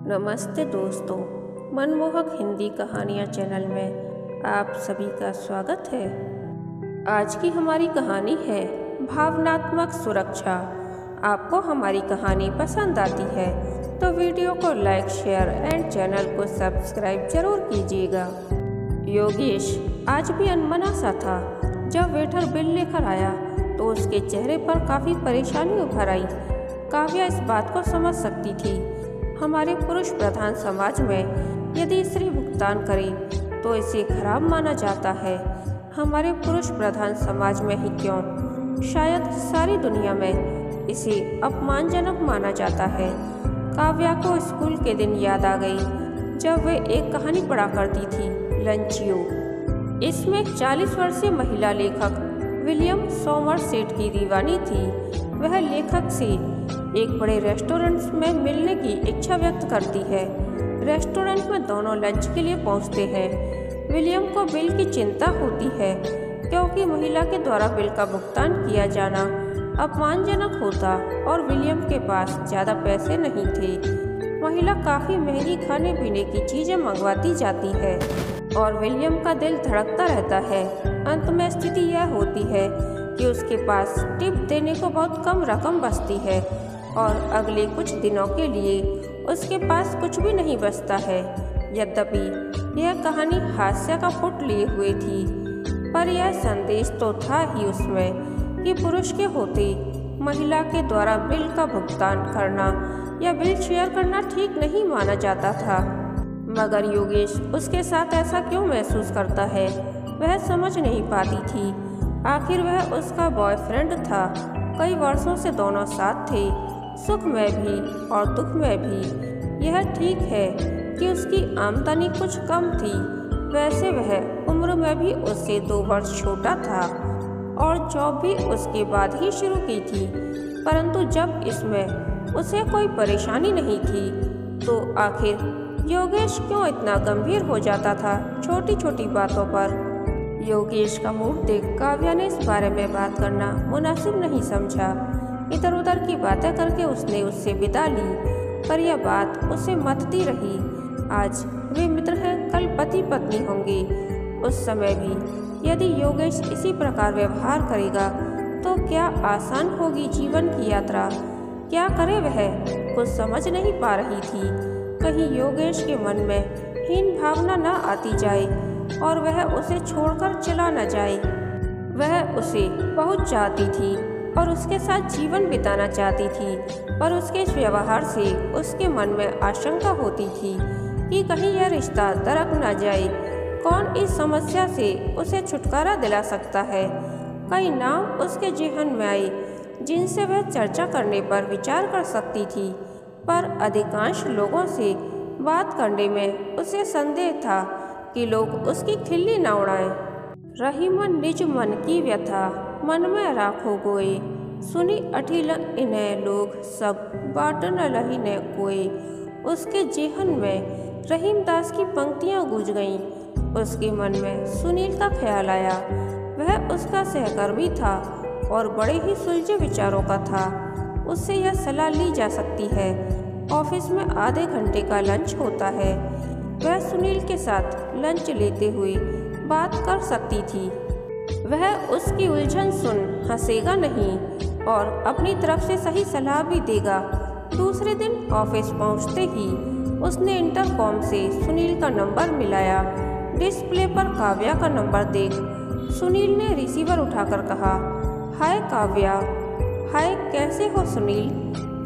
नमस्ते दोस्तों, मनमोहक हिंदी कहानियाँ चैनल में आप सभी का स्वागत है। आज की हमारी कहानी है भावनात्मक सुरक्षा। आपको हमारी कहानी पसंद आती है तो वीडियो को लाइक, शेयर एंड चैनल को सब्सक्राइब जरूर कीजिएगा। योगेश आज भी अनमना सा था। जब वेटर बिल लेकर आया तो उसके चेहरे पर काफ़ी परेशानी उभर आई। काव्या इस बात को समझ सकती थी। हमारे पुरुष प्रधान समाज में यदि स्त्री भुगतान करे तो इसे खराब माना जाता है। हमारे पुरुष प्रधान समाज में ही क्यों, शायद सारी दुनिया में इसे अपमानजनक माना जाता है। काव्या को स्कूल के दिन याद आ गई जब वे एक कहानी पढ़ा करती थी, लंचियो। इसमें एक 40 वर्षीय महिला लेखक विलियम सोमरसेट की दीवानी थी। वह लेखक से एक बड़े रेस्टोरेंट में मिलने की इच्छा व्यक्त करती है। रेस्टोरेंट में दोनों लंच के लिए पहुंचते हैं। विलियम को बिल की चिंता होती है क्योंकि महिला के द्वारा बिल का भुगतान किया जाना अपमानजनक होता और विलियम के पास ज़्यादा पैसे नहीं थे। महिला काफ़ी महंगी खाने पीने की चीज़ें मंगवाती जाती है और विलियम का दिल धड़कता रहता है। अंत में स्थिति यह होती है कि उसके पास टिप देने को बहुत कम रकम बचती है और अगले कुछ दिनों के लिए उसके पास कुछ भी नहीं बचता है। यद्यपि यह कहानी हास्य का पुट लिए हुए थी, पर यह संदेश तो था ही उसमें कि पुरुष के होते महिला के द्वारा बिल का भुगतान करना या बिल शेयर करना ठीक नहीं माना जाता था। मगर योगेश उसके साथ ऐसा क्यों महसूस करता है, वह समझ नहीं पाती थी। आखिर वह उसका बॉयफ्रेंड था। कई वर्षों से दोनों साथ थे, सुख में भी और दुख में भी। यह ठीक है कि उसकी आमदनी कुछ कम थी, वैसे वह उम्र में भी उससे 2 वर्ष छोटा था और जॉब भी उसके बाद ही शुरू की थी। परंतु जब इसमें उसे कोई परेशानी नहीं थी तो आखिर योगेश क्यों इतना गंभीर हो जाता था छोटी छोटी बातों पर। योगेश का मूड देख काव्या ने इस बारे में बात करना मुनासिब नहीं समझा। इधर उधर की बातें करके उसने उससे विदा ली, पर यह बात उसे मतती रही। आज वे मित्र हैं, कल पति पत्नी होंगे। उस समय भी यदि योगेश इसी प्रकार व्यवहार करेगा तो क्या आसान होगी जीवन की यात्रा? क्या करे वह, कुछ समझ नहीं पा रही थी। कहीं योगेश के मन में हीन भावना न आती जाए और वह उसे छोड़कर चला न जाए। वह उसे बहुत चाहती थी और उसके साथ जीवन बिताना चाहती थी, पर उसके इस व्यवहार से उसके मन में आशंका होती थी कि कहीं यह रिश्ता दरक न जाए। कौन इस समस्या से उसे छुटकारा दिला सकता है? कई नाम उसके जेहन में आए जिनसे वह चर्चा करने पर विचार कर सकती थी, पर अधिकांश लोगों से बात करने में उसे संदेह था कि लोग उसकी खिल्ली न उड़ाएं। रही मन निज मन की व्यथा, मन में राखो गोए, सुनी अठिल इन्हें लोग सब बाट न लही न कोई। उसके जेहन में रहीमदास की पंक्तियां गूंज गईं। उसके मन में सुनील का ख्याल आया। वह उसका सहकर्मी था और बड़े ही सुलझे विचारों का था। उससे यह सलाह ली जा सकती है। ऑफिस में आधे घंटे का लंच होता है। वह सुनील के साथ लंच लेते हुए बात कर सकती थी। वह उसकी उलझन सुन हंसेगा नहीं और अपनी तरफ से सही सलाह भी देगा। दूसरे दिन ऑफिस पहुंचते ही उसने इंटरकॉम से सुनील का नंबर मिलाया। डिस्प्ले पर काव्या का नंबर देख सुनील ने रिसीवर उठाकर कहा, हाय काव्या। हाय, कैसे हो सुनील?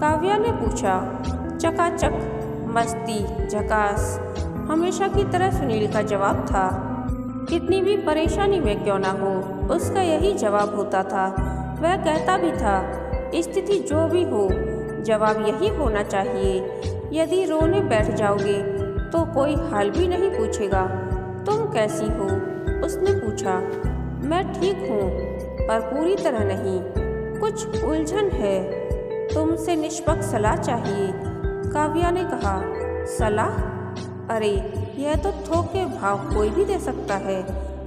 काव्या ने पूछा। चकाचक, मस्ती, झकास, हमेशा की तरह सुनील का जवाब था। कितनी भी परेशानी में क्यों ना हो, उसका यही जवाब होता था। वह कहता भी था, स्थिति जो भी हो जवाब यही होना चाहिए। यदि रोने बैठ जाओगे तो कोई हाल भी नहीं पूछेगा। तुम कैसी हो? उसने पूछा। मैं ठीक हूँ, पर पूरी तरह नहीं, कुछ उलझन है। तुमसे निष्पक्ष सलाह चाहिए। काव्या ने कहा। सलाह? अरे, यह तो थोक के भाव कोई भी दे सकता है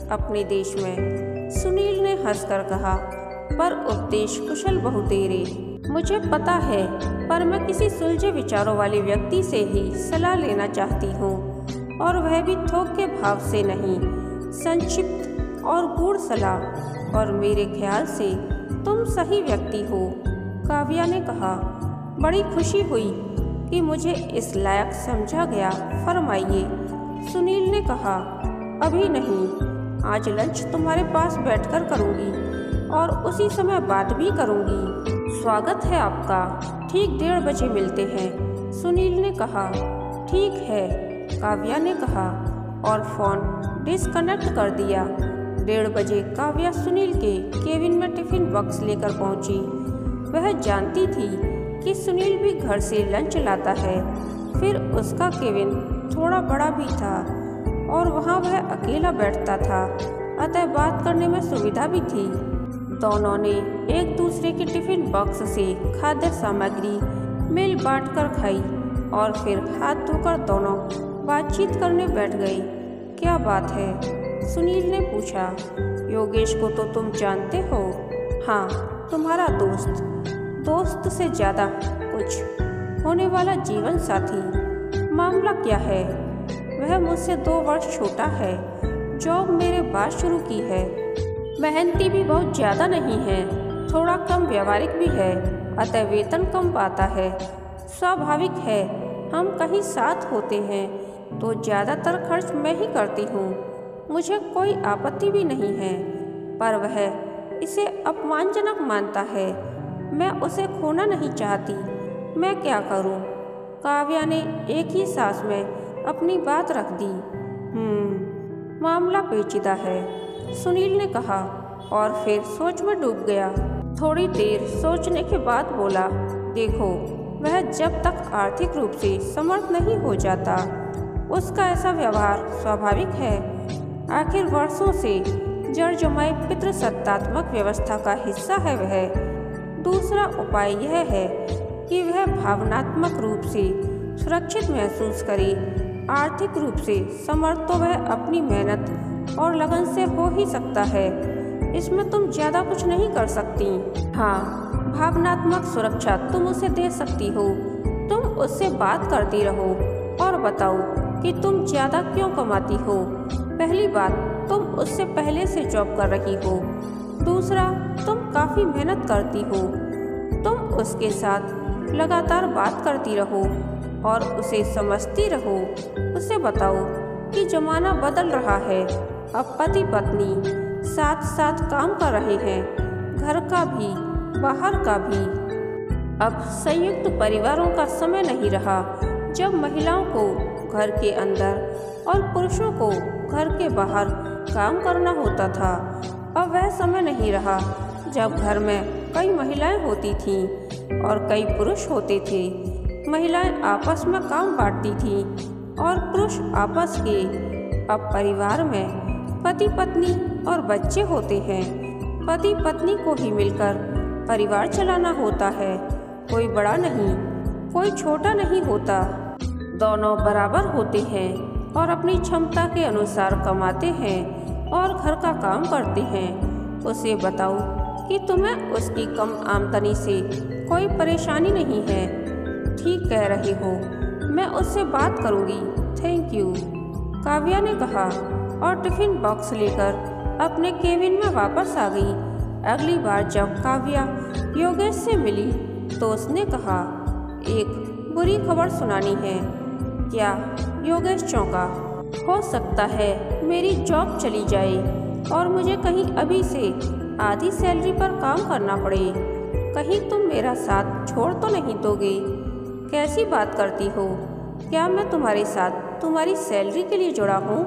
अपने देश में। सुनील ने हंसकर कहा, पर उपदेश कुशल बहुतेरे। मुझे पता है, पर मैं किसी सुलझे विचारों वाले व्यक्ति से ही सलाह लेना चाहती हूँ, और वह भी थोक के भाव से नहीं, संक्षिप्त और गूढ़ सलाह। और मेरे ख्याल से तुम सही व्यक्ति हो, काव्या ने कहा। बड़ी खुशी हुई कि मुझे इस लायक समझा गया। फरमाइए, सुनील ने कहा। अभी नहीं, आज लंच तुम्हारे पास बैठकर करूँगी और उसी समय बात भी करूँगी। स्वागत है आपका। ठीक 1:30 बजे मिलते हैं, सुनील ने कहा। ठीक है, काव्या ने कहा और फ़ोन डिस्कनेक्ट कर दिया। 1:30 बजे काव्या सुनील के केबिन में टिफ़िन बॉक्स लेकर पहुंची। वह जानती थी कि सुनील भी घर से लंच लाता है, फिर उसका केबिन थोड़ा बड़ा भी था और वहां वह अकेला बैठता था, अतः बात करने में सुविधा भी थी। दोनों ने एक दूसरे के टिफ़िन बॉक्स से खाद्य सामग्री मिल बांट कर खाई और फिर हाथ धोकर दोनों बातचीत करने बैठ गए। क्या बात है? सुनील ने पूछा। योगेश को तो तुम जानते हो? हाँ, तुम्हारा दोस्त से ज़्यादा कुछ होने वाला जीवन साथी। मामला क्या है? वह मुझसे 2 वर्ष छोटा है, जॉब मेरे बाद शुरू की है, मेहनती भी बहुत ज़्यादा नहीं है, थोड़ा कम व्यवहारिक भी है, अतः वेतन कम पाता है। स्वाभाविक है, हम कहीं साथ होते हैं तो ज़्यादातर खर्च मैं ही करती हूँ। मुझे कोई आपत्ति भी नहीं है, पर वह इसे अपमानजनक मानता है। मैं उसे खोना नहीं चाहती, मैं क्या करूँ? काव्या ने एक ही सांस में अपनी बात रख दी। मामला पेचीदा है, सुनील ने कहा और फिर सोच में डूब गया। थोड़ी देर सोचने के बाद बोला, देखो, वह जब तक आर्थिक रूप से समर्थ नहीं हो जाता, उसका ऐसा व्यवहार स्वाभाविक है। आखिर वर्षों से जड़ जमाए पितृसत्तात्मक व्यवस्था का हिस्सा है वह। दूसरा उपाय यह है कि वह भावनात्मक रूप से सुरक्षित महसूस करे। आर्थिक रूप से समर्थ तो वह अपनी मेहनत और लगन से हो ही सकता है, इसमें तुम ज़्यादा कुछ नहीं कर सकती। हाँ, भावनात्मक सुरक्षा तुम उसे दे सकती हो। तुम उससे बात करती रहो और बताओ कि तुम ज़्यादा क्यों कमाती हो। पहली बात, तुम उससे पहले से जॉब कर रही हो। दूसरा, तुम काफ़ी मेहनत करती हो। तुम उसके साथ लगातार बात करती रहो और उसे समझती रहो। उसे बताओ कि ज़माना बदल रहा है, अब पति पत्नी साथ साथ काम कर रहे हैं, घर का भी बाहर का भी। अब संयुक्त परिवारों का समय नहीं रहा जब महिलाओं को घर के अंदर और पुरुषों को घर के बाहर काम करना होता था। अब वह समय नहीं रहा जब घर में कई महिलाएं होती थीं और कई पुरुष होते थे। महिलाएं आपस में काम बांटती थीं और पुरुष आपस के। अब परिवार में पति पत्नी और बच्चे होते हैं। पति पत्नी को ही मिलकर परिवार चलाना होता है। कोई बड़ा नहीं, कोई छोटा नहीं होता। दोनों बराबर होते हैं और अपनी क्षमता के अनुसार कमाते हैं और घर का काम करते हैं। उसे बताओ कि तुम्हें उसकी कम आमदनी से कोई परेशानी नहीं है। ठीक कह रही हो, मैं उससे बात करूँगी। थैंक यू, काव्या ने कहा और टिफ़िन बॉक्स लेकर अपने केबिन में वापस आ गई। अगली बार जब काव्या योगेश से मिली तो उसने कहा, एक बुरी खबर सुनानी है। क्या? योगेश चौंका। हो सकता है मेरी जॉब चली जाए और मुझे कहीं अभी से आधी सैलरी पर काम करना पड़े। कहीं तुम मेरा साथ छोड़ तो नहीं दोगे? कैसी बात करती हो? क्या मैं तुम्हारे साथ तुम्हारी सैलरी के लिए जुड़ा हूँ?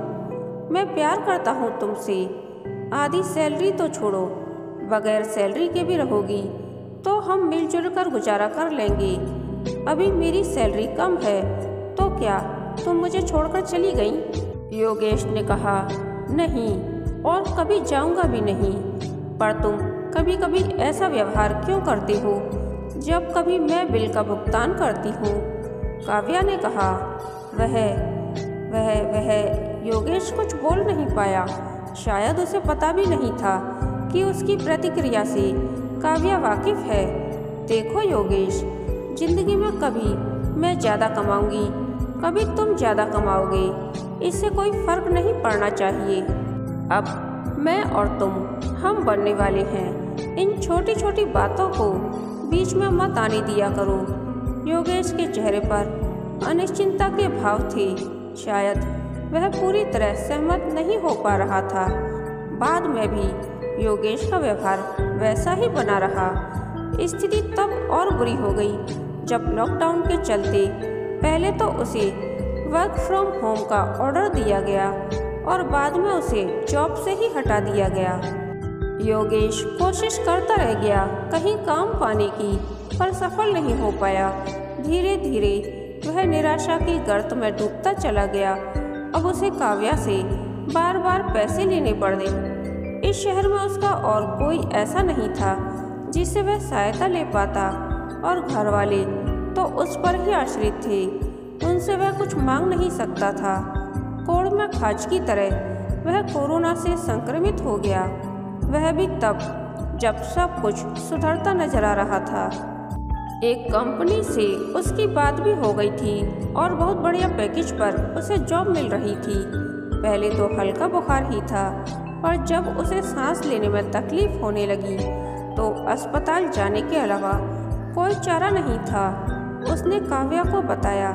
मैं प्यार करता हूँ तुमसे। आधी सैलरी तो छोड़ो, बगैर सैलरी के भी रहोगी तो हम मिलजुल कर गुजारा कर लेंगे। अभी मेरी सैलरी कम है तो क्या तुम मुझे छोड़कर चली गई? योगेश ने कहा, नहीं, और कभी जाऊंगा भी नहीं। पर तुम कभी कभी ऐसा व्यवहार क्यों करते हो जब कभी मैं बिल का भुगतान करती हूँ? काव्या ने कहा। वह योगेश कुछ बोल नहीं पाया। शायद उसे पता भी नहीं था कि उसकी प्रतिक्रिया से काव्या वाकिफ है। देखो योगेश, जिंदगी में कभी मैं ज़्यादा कमाऊंगी, कभी तुम ज़्यादा कमाओगे, इससे कोई फर्क नहीं पड़ना चाहिए। अब मैं और तुम हम बनने वाले हैं। इन छोटी छोटी बातों को बीच में मत आने दिया करो। योगेश के चेहरे पर अनिश्चितता के भाव थे। शायद वह पूरी तरह सहमत नहीं हो पा रहा था। बाद में भी योगेश का व्यवहार वैसा ही बना रहा। स्थिति तब और बुरी हो गई जब लॉकडाउन के चलते पहले तो उसे वर्क फ्रॉम होम का ऑर्डर दिया गया और बाद में उसे जॉब से ही हटा दिया गया। योगेश कोशिश करता रह गया कहीं काम पाने की, पर सफल नहीं हो पाया। धीरे धीरे वह निराशा की गर्त में डूबता चला गया। अब उसे काव्या से बार बार पैसे लेने पड़े। इस शहर में उसका और कोई ऐसा नहीं था जिससे वह सहायता ले पाता, और घर वाले तो उस पर ही आश्रित थे। उनसे वह कुछ मांग नहीं सकता था। कोड़ में खाज की तरह वह कोरोना से संक्रमित हो गया, वह भी तब जब सब कुछ सुधरता नजर आ रहा था। एक कंपनी से उसकी बात भी हो गई थी और बहुत बढ़िया पैकेज पर उसे जॉब मिल रही थी। पहले तो हल्का बुखार ही था, पर जब उसे सांस लेने में तकलीफ होने लगी तो अस्पताल जाने के अलावा कोई चारा नहीं था। उसने काव्या को बताया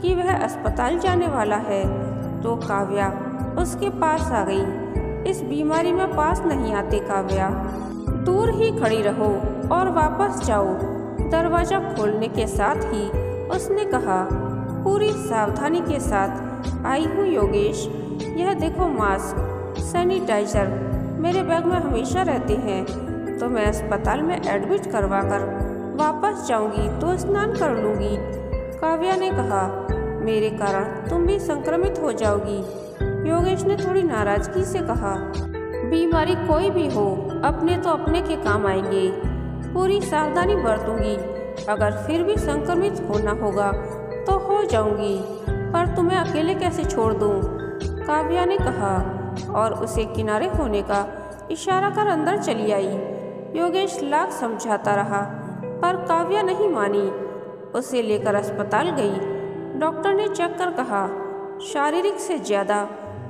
कि वह अस्पताल जाने वाला है, तो काव्या उसके पास आ गई। इस बीमारी में पास नहीं आते काव्या, दूर ही खड़ी रहो और वापस जाओ। दरवाजा खोलने के साथ ही उसने कहा, पूरी सावधानी के साथ आई हूँ योगेश। यह देखो मास्क, सैनिटाइजर मेरे बैग में हमेशा रहते हैं, तो मैं अस्पताल में एडमिट करवा कर वापस जाऊंगी तो स्नान कर लूँगी। काव्या ने कहा, मेरे कारण तुम भी संक्रमित हो जाओगी। योगेश ने थोड़ी नाराजगी से कहा, बीमारी कोई भी हो, अपने तो अपने के काम आएंगे। पूरी सावधानी बरतूंगी। अगर फिर भी संक्रमित होना होगा तो हो जाऊंगी, पर तुम्हें अकेले कैसे छोड़ दूं? काव्या ने कहा और उसे किनारे होने का इशारा कर अंदर चली आई। योगेश लाख समझाता रहा, पर काव्या नहीं मानी। उसे लेकर अस्पताल गई। डॉक्टर ने चेक कर कहा, शारीरिक से ज़्यादा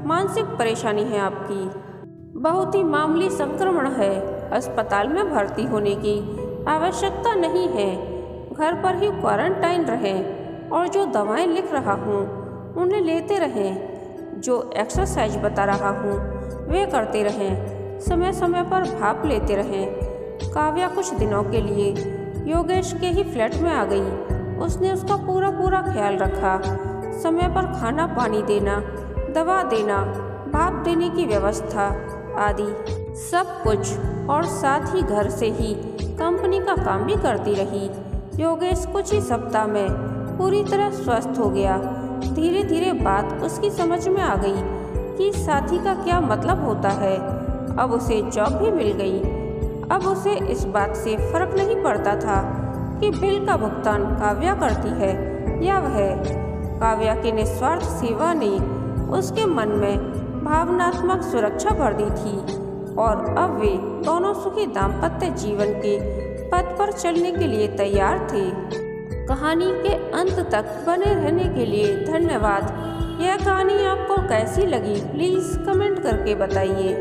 मानसिक परेशानी है आपकी, बहुत ही मामूली संक्रमण है। अस्पताल में भर्ती होने की आवश्यकता नहीं है। घर पर ही क्वारंटाइन रहें और जो दवाएं लिख रहा हूँ उन्हें लेते रहें। जो एक्सरसाइज बता रहा हूँ वे करते रहें। समय समय पर भाप लेते रहें। काव्या कुछ दिनों के लिए योगेश के ही फ्लैट में आ गई। उसने उसका पूरा ख्याल रखा। समय पर खाना पानी देना, दवा देना, भाप देने की व्यवस्था आदि सब कुछ, और साथ ही घर से ही कंपनी का काम भी करती रही। योगेश कुछ ही सप्ताह में पूरी तरह स्वस्थ हो गया। धीरे धीरे बात उसकी समझ में आ गई कि साथी का क्या मतलब होता है। अब उसे जॉब भी मिल गई। अब उसे इस बात से फर्क नहीं पड़ता था कि बिल का भुगतान काव्या करती है या वह। काव्या की निस्वार्थ सेवा ने उसके मन में भावनात्मक सुरक्षा भर दी थी, और अब वे दोनों सुखी दाम्पत्य जीवन के पथ पर चलने के लिए तैयार थे। कहानी के अंत तक बने रहने के लिए धन्यवाद। यह कहानी आपको कैसी लगी प्लीज़ कमेंट करके बताइए।